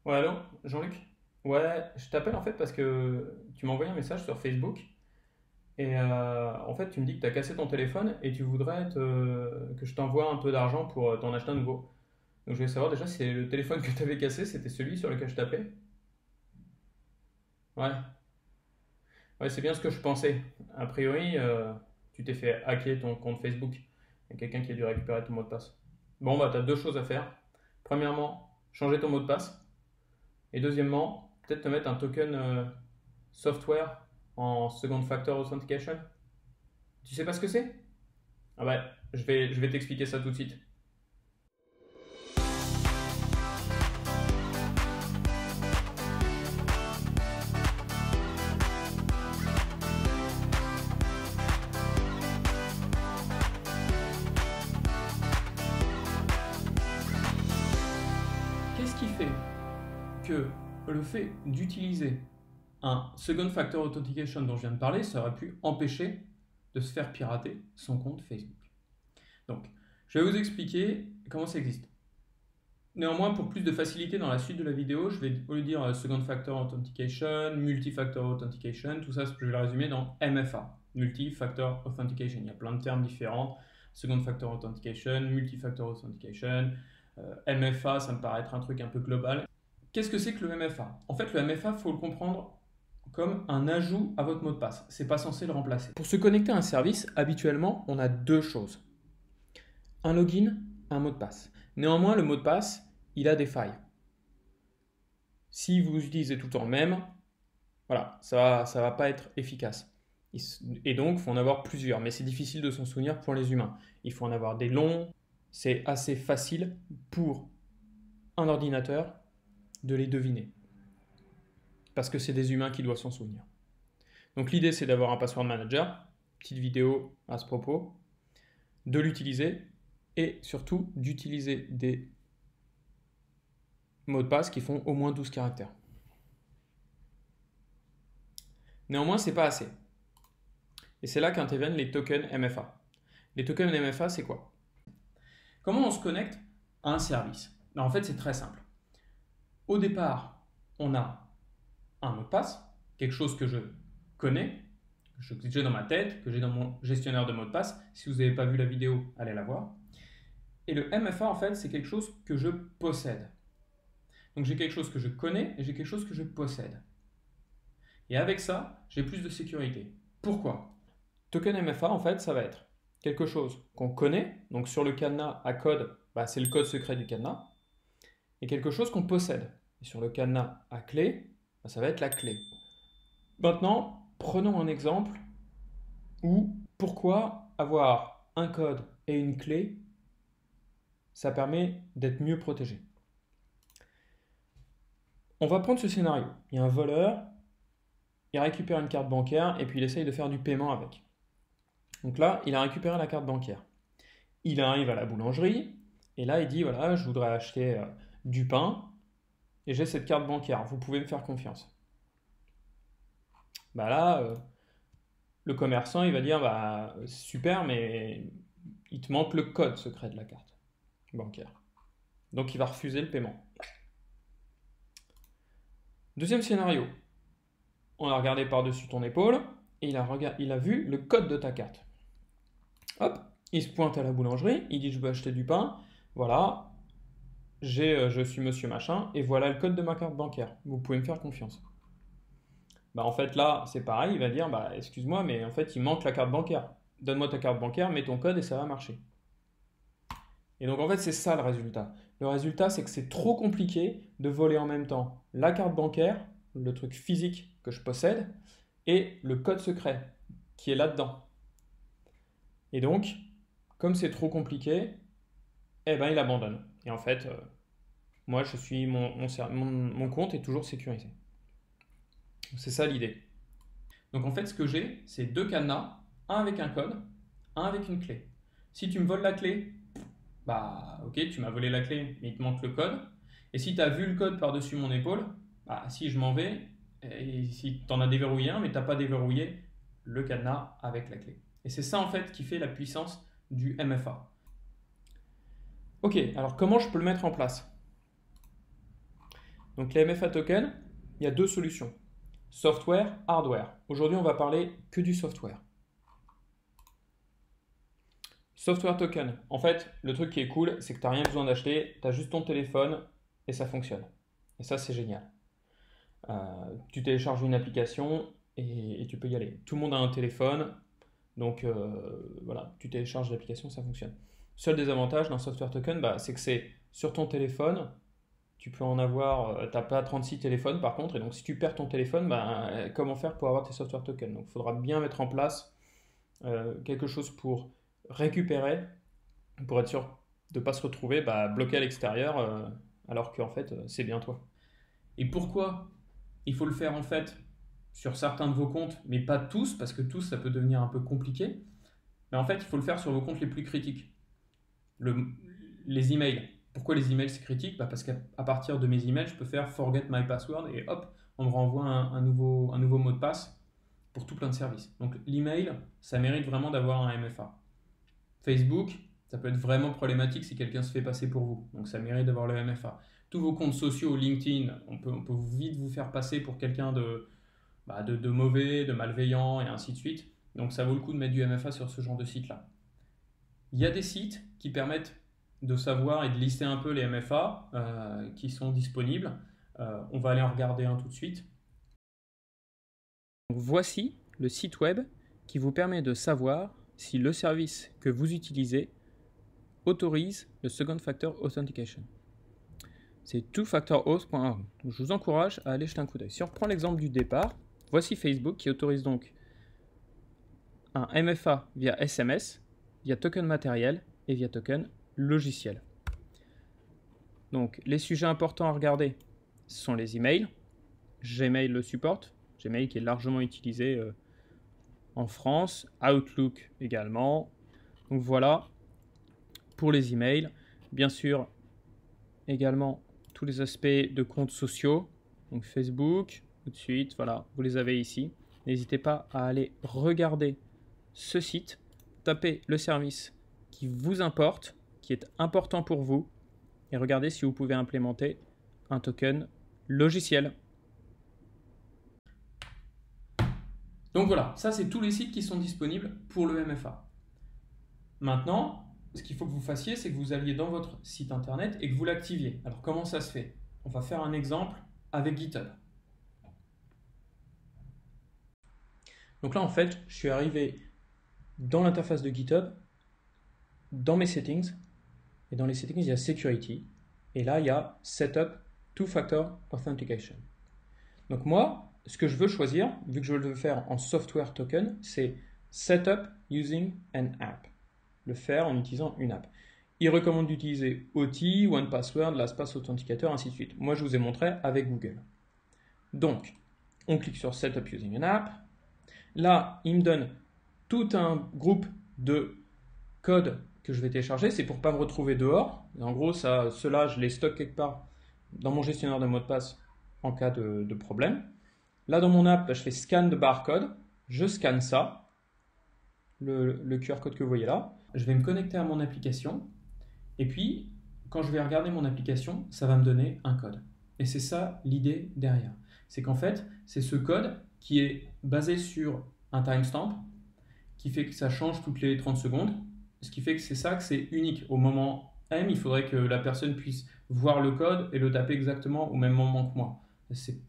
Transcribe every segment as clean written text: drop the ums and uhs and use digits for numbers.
Ouais, allô, Jean-Luc? Ouais, je t'appelle en fait parce que tu m'as envoyé un message sur Facebook et en fait tu me dis que tu as cassé ton téléphone et tu voudrais que je t'envoie un peu d'argent pour t'en acheter un nouveau. Donc je voulais savoir déjà si c'est le téléphone que tu avais cassé, c'était celui sur lequel je tapais? Ouais, ouais, c'est bien ce que je pensais. A priori, tu t'es fait hacker ton compte Facebook. Il y a quelqu'un qui a dû récupérer ton mot de passe. Bon, bah, tu as deux choses à faire. Premièrement, changer ton mot de passe. Et deuxièmement, peut-être te mettre un token software en second factor authentication. Tu sais pas ce que c'est? Ah bah, je vais t'expliquer ça tout de suite. Qu'est-ce qui fait que le fait d'utiliser un second factor authentication dont je viens de parler, ça aurait pu empêcher de se faire pirater son compte Facebook? Donc, je vais vous expliquer comment ça existe. Néanmoins, pour plus de facilité dans la suite de la vidéo, je vais, au lieu de dire second factor authentication, multi-factor authentication, tout ça, je vais le résumer dans MFA, multi-factor authentication. Il y a plein de termes différents, second factor authentication, multi-factor authentication, MFA, ça me paraît être un truc un peu global. Qu'est-ce que c'est que le MFA? En fait, le MFA, il faut le comprendre comme un ajout à votre mot de passe. C'est pas censé le remplacer. Pour se connecter à un service, habituellement, on a deux choses: un login, un mot de passe. Néanmoins, le mot de passe, il a des failles. Si vous utilisez tout le temps le même, voilà, ça va pas être efficace. Et donc, il faut en avoir plusieurs, mais c'est difficile de s'en souvenir pour les humains. Il faut en avoir des longs, c'est assez facile pour un ordinateur de les deviner, parce que c'est des humains qui doivent s'en souvenir. Donc l'idée, c'est d'avoir un password manager, petite vidéo à ce propos, de l'utiliser, et surtout d'utiliser des mots de passe qui font au moins 12 caractères. Néanmoins, c'est pas assez. Et c'est là qu'interviennent les tokens MFA. Les tokens MFA, c'est quoi? Comment on se connecte à un service? En fait, c'est très simple. Au départ, on a un mot de passe, quelque chose que je connais, que j'ai dans ma tête, que j'ai dans mon gestionnaire de mots de passe. Si vous n'avez pas vu la vidéo, allez la voir. Et le MFA, en fait, c'est quelque chose que je possède. Donc j'ai quelque chose que je connais et j'ai quelque chose que je possède. Et avec ça, j'ai plus de sécurité. Pourquoi? Token MFA, en fait, ça va être quelque chose qu'on connaît, donc sur le cadenas à code, bah, c'est le code secret du cadenas, et quelque chose qu'on possède. Et sur le cadenas à clé, bah, ça va être la clé. Maintenant, prenons un exemple où pourquoi avoir un code et une clé, ça permet d'être mieux protégé. On va prendre ce scénario. Il y a un voleur, il récupère une carte bancaire et puis il essaye de faire du paiement avec. Donc là, il a récupéré la carte bancaire. Il arrive à la boulangerie et là, il dit, voilà, je voudrais acheter du pain et j'ai cette carte bancaire. Vous pouvez me faire confiance. Bah là, le commerçant, il va dire, bah super, mais il te manque le code secret de la carte bancaire. Donc il va refuser le paiement. Deuxième scénario, on a regardé par-dessus ton épaule et il a vu le code de ta carte. Hop, il se pointe à la boulangerie, il dit je veux acheter du pain, voilà, je suis monsieur machin, et voilà le code de ma carte bancaire, vous pouvez me faire confiance. Bah en fait là, c'est pareil, il va dire, bah excuse-moi, mais en fait il manque la carte bancaire. Donne-moi ta carte bancaire, mets ton code et ça va marcher. Et donc en fait c'est ça le résultat. Le résultat c'est que c'est trop compliqué de voler en même temps la carte bancaire, le truc physique que je possède, et le code secret qui est là-dedans. Et donc, comme c'est trop compliqué, eh ben il abandonne. Et en fait, moi je suis mon compte est toujours sécurisé. C'est ça l'idée. Donc en fait, ce que j'ai, c'est deux cadenas, un avec un code, un avec une clé. Si tu me voles la clé, bah ok, tu m'as volé la clé, mais il te manque le code. Et si tu as vu le code par-dessus mon épaule, bah si je m'en vais, et si tu en as déverrouillé un, mais tu n'as pas déverrouillé le cadenas avec la clé. Et c'est ça en fait qui fait la puissance du MFA. Ok, alors comment je peux le mettre en place? Donc les MFA tokens, il y a deux solutions. Software, hardware. Aujourd'hui, on va parler que du software. Software token. En fait, le truc qui est cool, c'est que tu n'as rien besoin d'acheter, tu as juste ton téléphone et ça fonctionne. Et ça, c'est génial. Tu télécharges une application et tu peux y aller. Tout le monde a un téléphone, donc voilà, tu télécharges l'application, ça fonctionne. Seul désavantage d'un software token, c'est que c'est sur ton téléphone. Tu peux en avoir, tu n'as pas 36 téléphones par contre, et donc si tu perds ton téléphone, comment faire pour avoir tes software tokens? Donc il faudra bien mettre en place quelque chose pour récupérer, pour être sûr de ne pas se retrouver bloqué à l'extérieur, alors qu'en fait c'est bien toi. Et pourquoi il faut le faire en fait sur certains de vos comptes, mais pas tous, parce que tous ça peut devenir un peu compliqué. Mais en fait, il faut le faire sur vos comptes les plus critiques. Les emails. Pourquoi les emails c'est critique? Parce qu'à partir de mes emails, je peux faire forget my password et hop, on me renvoie un nouveau mot de passe pour tout plein de services. Donc l'email, ça mérite vraiment d'avoir un MFA. Facebook, ça peut être vraiment problématique si quelqu'un se fait passer pour vous. Donc ça mérite d'avoir le MFA. Tous vos comptes sociaux, LinkedIn, on peut vite vous faire passer pour quelqu'un de mauvais, de malveillant et ainsi de suite. Donc ça vaut le coup de mettre du MFA sur ce genre de site-là. Il y a des sites qui permettent de savoir et de lister un peu les MFA qui sont disponibles. On va aller en regarder un tout de suite. Donc voici le site web qui vous permet de savoir si le service que vous utilisez autorise le Second Factor Authentication. C'est twofactorauth.org. Je vous encourage à aller jeter un coup d'œil. Si on reprend l'exemple du départ, voici Facebook qui autorise donc un MFA via SMS, via token matériel et via token logiciel. Donc les sujets importants à regarder, ce sont les emails. Gmail le supporte. Gmail qui est largement utilisé en France. Outlook également. Donc voilà pour les emails. Bien sûr, également tous les aspects de comptes sociaux. Donc Facebook, tout de suite, voilà, vous les avez ici. N'hésitez pas à aller regarder ce site. Tapez le service qui vous importe, qui est important pour vous, et regardez si vous pouvez implémenter un token logiciel. Donc voilà, ça c'est tous les sites qui sont disponibles pour le MFA. Maintenant, ce qu'il faut que vous fassiez, c'est que vous alliez dans votre site internet et que vous l'activiez. Alors comment ça se fait? On va faire un exemple avec GitHub. Donc là en fait, je suis arrivé dans l'interface de GitHub, dans mes settings, et dans les settings il y a Security, et là il y a Setup Two-Factor Authentication. Donc moi, ce que je veux choisir, vu que je veux le faire en software token, c'est Setup Using an App. Le faire en utilisant une app. Il recommande d'utiliser OT, OnePassword, LastPass Authenticator, ainsi de suite. Moi, je vous ai montré avec Google. Donc, on clique sur Setup Using an App. Là, il me donne tout un groupe de codes que je vais télécharger. C'est pour ne pas me retrouver dehors. En gros, ceux-là, je les stocke quelque part dans mon gestionnaire de mots de passe en cas de problème. Là, dans mon app, je fais scan de barcode. Je scanne ça, le QR code que vous voyez là. Je vais me connecter à mon application. Et puis, quand je vais regarder mon application, ça va me donner un code. Et c'est ça l'idée derrière. C'est qu'en fait, c'est ce code qui est basé sur un timestamp, qui fait que ça change toutes les 30 secondes, ce qui fait que c'est unique. Au moment M, il faudrait que la personne puisse voir le code et le taper exactement au même moment que moi. C'est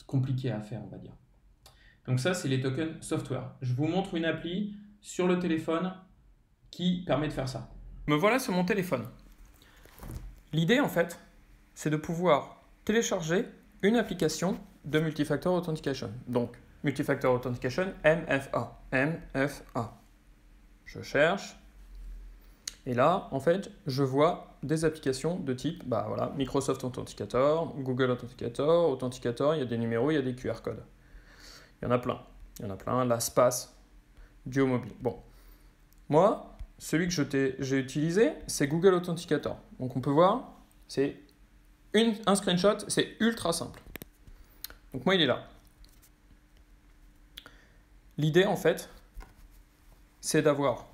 compliqué à faire, on va dire. Donc ça, c'est les tokens software. Je vous montre une appli sur le téléphone qui permet de faire ça. Me voilà sur mon téléphone. L'idée, en fait, c'est de pouvoir télécharger une application de Multi-Factor Authentication. Donc, Multi-Factor Authentication, MFA. MFA. Je cherche. Et là, en fait, je vois des applications de type Microsoft Authenticator, Google Authenticator, Authenticator, il y a des numéros, il y a des QR codes. Il y en a plein. LastPass, Duo Mobile. Bon. Moi, celui que j'ai utilisé, c'est Google Authenticator. Donc on peut voir, c'est un screenshot, c'est ultra simple. Donc moi, il est là. L'idée, en fait, c'est d'avoir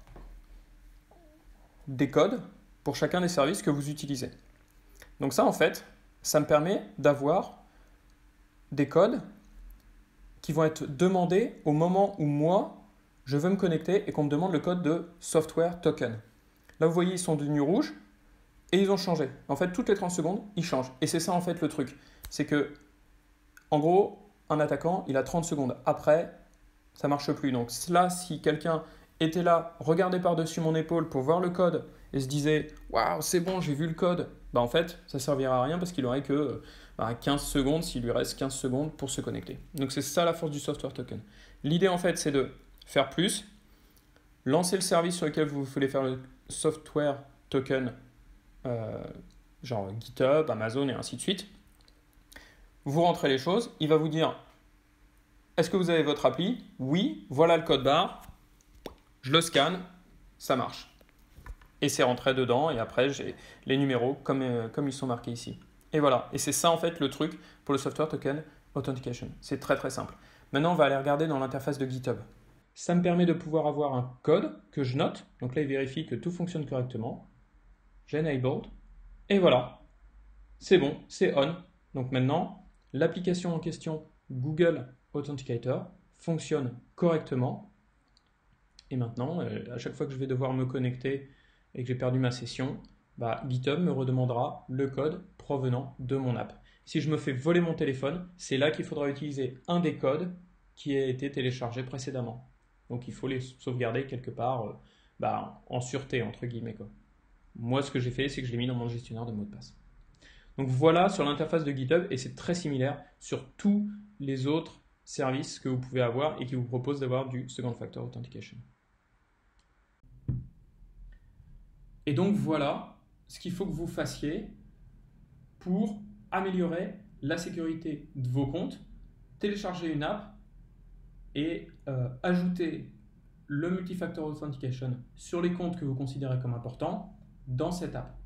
des codes pour chacun des services que vous utilisez. Donc ça, en fait, ça me permet d'avoir des codes qui vont être demandés au moment où moi, je veux me connecter et qu'on me demande le code de software token. Là, vous voyez, ils sont devenus rouges et ils ont changé. En fait, toutes les 30 secondes, ils changent. Et c'est ça, en fait, le truc. C'est que, en gros, un attaquant, il a 30 secondes. Après, ça ne marche plus. Donc là, si quelqu'un était là, regardait par-dessus mon épaule pour voir le code et se disait « Waouh, c'est bon, j'ai vu le code », bah en fait, ça ne servira à rien parce qu'il n'aurait que 15 secondes, s'il lui reste 15 secondes pour se connecter. Donc c'est ça la force du software token. L'idée, en fait, c'est de faire plus, lancer le service sur lequel vous voulez faire le software token, genre GitHub, Amazon et ainsi de suite. Vous rentrez les choses, il va vous dire « Est-ce que vous avez votre appli ? Oui, voilà le code barre. Je le scanne, ça marche. » Et c'est rentré dedans, et après j'ai les numéros comme ils sont marqués ici. Et voilà, et c'est ça en fait le truc pour le software token authentication. C'est très très simple. Maintenant on va aller regarder dans l'interface de GitHub. Ça me permet de pouvoir avoir un code que je note. Donc là il vérifie que tout fonctionne correctement. J'ai enabled, et voilà. C'est bon, c'est on. Donc maintenant, l'application en question, Google Authenticator, fonctionne correctement. Et maintenant, à chaque fois que je vais devoir me connecter et que j'ai perdu ma session, GitHub me redemandera le code provenant de mon app. Si je me fais voler mon téléphone, c'est là qu'il faudra utiliser un des codes qui a été téléchargé précédemment. Donc il faut les sauvegarder quelque part en sûreté, entre guillemets, quoi. Moi, ce que j'ai fait, c'est que je l'ai mis dans mon gestionnaire de mots de passe. Donc voilà sur l'interface de GitHub, et c'est très similaire sur tous les autres services que vous pouvez avoir et qui vous proposent d'avoir du Second Factor Authentication. Et donc voilà ce qu'il faut que vous fassiez pour améliorer la sécurité de vos comptes, télécharger une app et ajouter le Multi-Factor Authentication sur les comptes que vous considérez comme importants dans cette app.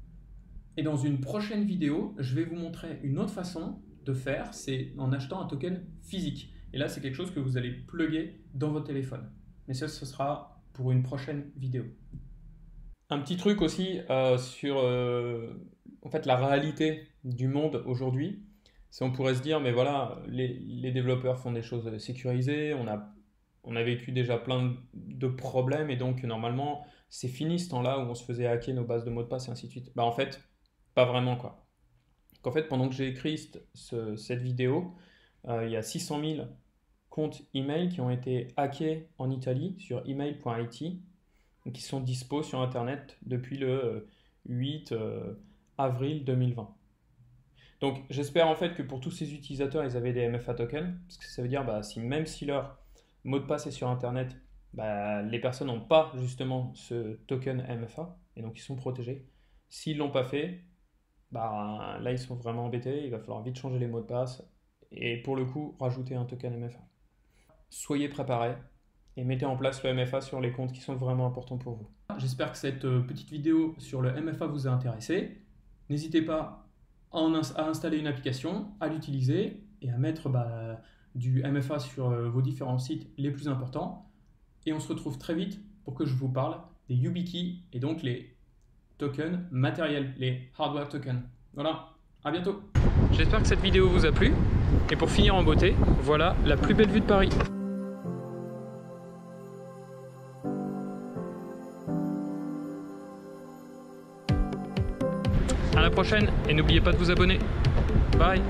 Et dans une prochaine vidéo, je vais vous montrer une autre façon de faire, c'est en achetant un token physique. Et là, c'est quelque chose que vous allez plugger dans votre téléphone. Mais ça, ce sera pour une prochaine vidéo. Un petit truc aussi sur en fait, la réalité du monde aujourd'hui, c'est on pourrait se dire, mais voilà, les développeurs font des choses sécurisées, on a vécu déjà plein de problèmes et donc normalement, c'est fini ce temps-là où on se faisait hacker nos bases de mots de passe et ainsi de suite. En fait, pas vraiment quoi. Donc, en fait, pendant que j'ai écrit cette vidéo, il y a 600 000 comptes email qui ont été hackés en Italie sur email.it, qui sont dispo sur Internet depuis le 8 avril 2020. Donc j'espère en fait que pour tous ces utilisateurs, ils avaient des MFA tokens, parce que ça veut dire même si leur mot de passe est sur Internet, les personnes n'ont pas justement ce token MFA, et donc ils sont protégés. S'ils ne l'ont pas fait, là ils sont vraiment embêtés, il va falloir vite changer les mots de passe, et pour le coup, rajouter un token MFA. Soyez préparés et mettez en place le MFA sur les comptes qui sont vraiment importants pour vous. J'espère que cette petite vidéo sur le MFA vous a intéressé. N'hésitez pas à installer une application, à l'utiliser et à mettre du MFA sur vos différents sites les plus importants. Et on se retrouve très vite pour que je vous parle des YubiKey et donc les tokens matériels, les hardware tokens. Voilà, à bientôt. J'espère que cette vidéo vous a plu. Et pour finir en beauté, voilà la plus belle vue de Paris. À la prochaine et n'oubliez pas de vous abonner. Bye.